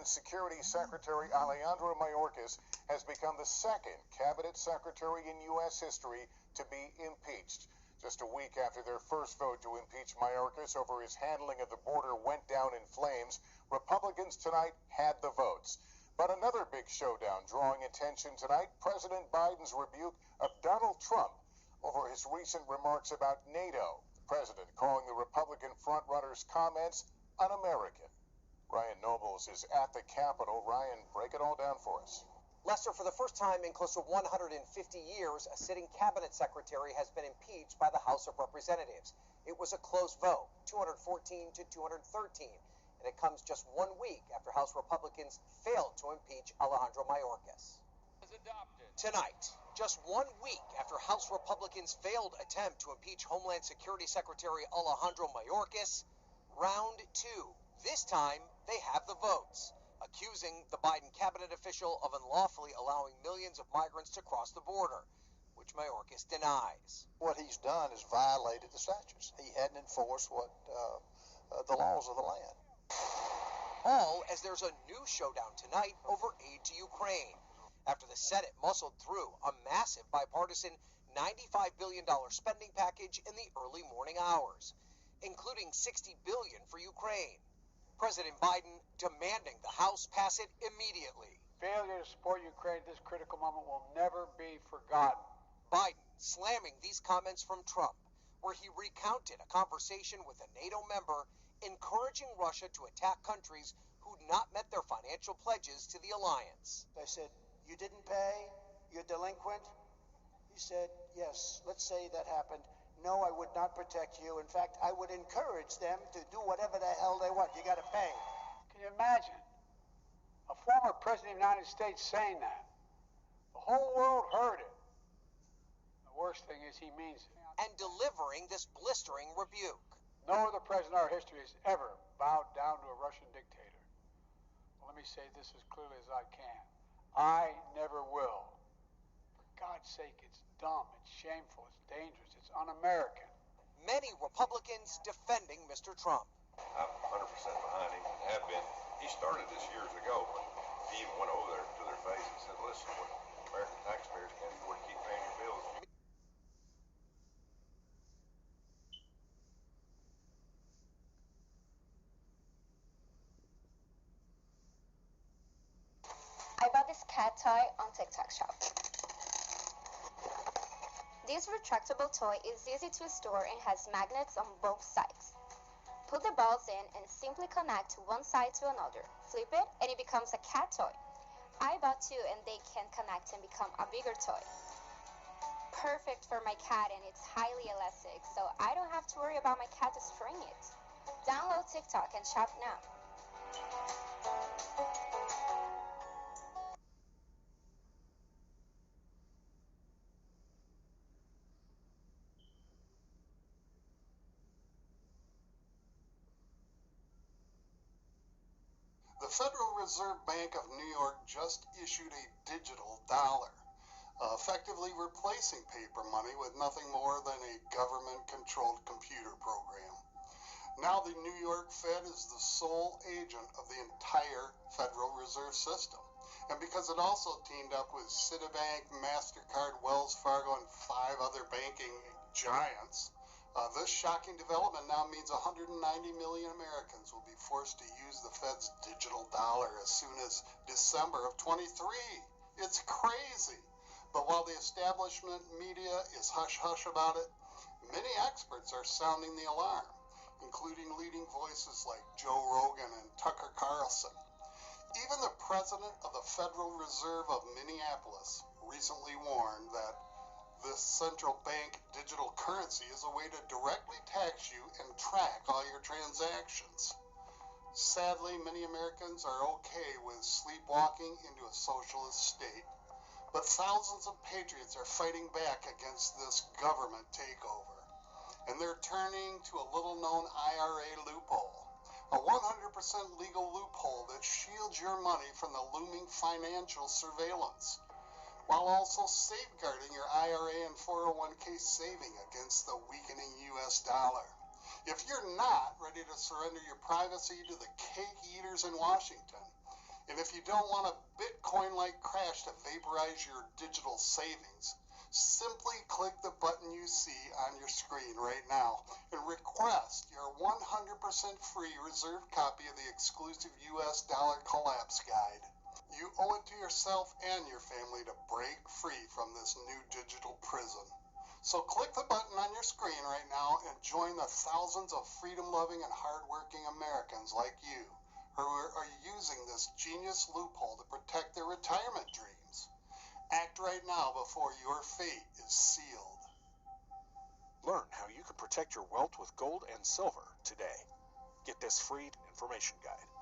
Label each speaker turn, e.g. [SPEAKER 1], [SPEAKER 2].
[SPEAKER 1] Homeland Security Secretary Alejandro Mayorkas has become the second cabinet secretary in U.S. history to be impeached. Just a week after their first vote to impeach Mayorkas over his handling of the border went down in flames, Republicans tonight had the votes. But another big showdown drawing attention tonight, President Biden's rebuke of Donald Trump over his recent remarks about NATO. The president calling the Republican frontrunner's comments un-American. Ryan Nobles is at the Capitol. Ryan, break it all down for us.
[SPEAKER 2] Lester, for the first time in close to 150 years, a sitting cabinet secretary has been impeached by the House of Representatives. It was a close vote, 214 to 213, and it comes just 1 week after House Republicans failed to impeach Alejandro Mayorkas. Tonight, just 1 week after House Republicans' failed attempt to impeach Homeland Security Secretary Alejandro Mayorkas, round two. This time, they have the votes, accusing the Biden cabinet official of unlawfully allowing millions of migrants to cross the border, which Mayorkas denies.
[SPEAKER 3] What he's done is violated the statutes. He hadn't enforced the laws of the land.
[SPEAKER 2] All as there's a new showdown tonight over aid to Ukraine, after the Senate muscled through a massive bipartisan $95 billion spending package in the early morning hours, including $60 billion for Ukraine. President Biden demanding the House pass it immediately.
[SPEAKER 4] Failure to support Ukraine at this critical moment will never be forgotten.
[SPEAKER 2] Biden slamming these comments from Trump, where he recounted a conversation with a NATO member encouraging Russia to attack countries who'd not met their financial pledges to the alliance.
[SPEAKER 3] They said, "You didn't pay? You're delinquent?" He said, "Yes, let's say that happened. No, I would not protect you. In fact, I would encourage them to do whatever the hell they want. You got to pay."
[SPEAKER 4] Can you imagine a former president of the United States saying that? The whole world heard it. The worst thing is he means it.
[SPEAKER 2] And delivering this blistering rebuke.
[SPEAKER 4] No other president in our history has ever bowed down to a Russian dictator. Well, let me say this as clearly as I can. I never will. For God's sake, it's dumb, it's shameful, it's dangerous, it's un-American.
[SPEAKER 2] Many Republicans defending Mr. Trump.
[SPEAKER 5] I'm 100% behind him and have been. He started this years ago when he even went over there to their face and said, "Listen, American taxpayers can't afford to keep paying your bills."
[SPEAKER 6] I bought this cat toy on TikTok shop. This retractable toy is easy to store and has magnets on both sides. Put the balls in and simply connect one side to another. Flip it and it becomes a cat toy. I bought two and they can connect and become a bigger toy. Perfect for my cat and it's highly elastic, so I don't have to worry about my cat destroying it. Download TikTok and shop now.
[SPEAKER 7] The Federal Reserve Bank of New York just issued a digital dollar, effectively replacing paper money with nothing more than a government-controlled computer program. Now the New York Fed is the sole agent of the entire Federal Reserve System. And because it also teamed up with Citibank, MasterCard, Wells Fargo, and 5 other banking giants, this shocking development now means 190 million Americans will be forced to use the Fed's digital dollar as soon as December of 23. It's crazy. But while the establishment media is hush-hush about it, many experts are sounding the alarm, including leading voices like Joe Rogan and Tucker Carlson. Even the president of the Federal Reserve of Minneapolis recently warned that this central bank digital currency is a way to directly tax you and track all your transactions. Sadly, many Americans are okay with sleepwalking into a socialist state, but thousands of patriots are fighting back against this government takeover, and they're turning to a little-known IRA loophole, a 100% legal loophole that shields your money from the looming financial surveillance, while also safeguarding your IRA and 401k saving against the weakening U.S. dollar. If you're not ready to surrender your privacy to the cake eaters in Washington, And if you don't want a Bitcoin-like crash to vaporize your digital savings, simply click the button you see on your screen right now and request your 100% free reserved copy of the exclusive US dollar collapse guide. You owe it to yourself and your family to break free from this new digital prison. So click the button on your screen right now and join the thousands of freedom-loving and hard-working Americans like you who are using this genius loophole to protect their retirement dreams. Act right now before your fate is sealed.
[SPEAKER 8] Learn how you can protect your wealth with gold and silver today. Get this free information guide.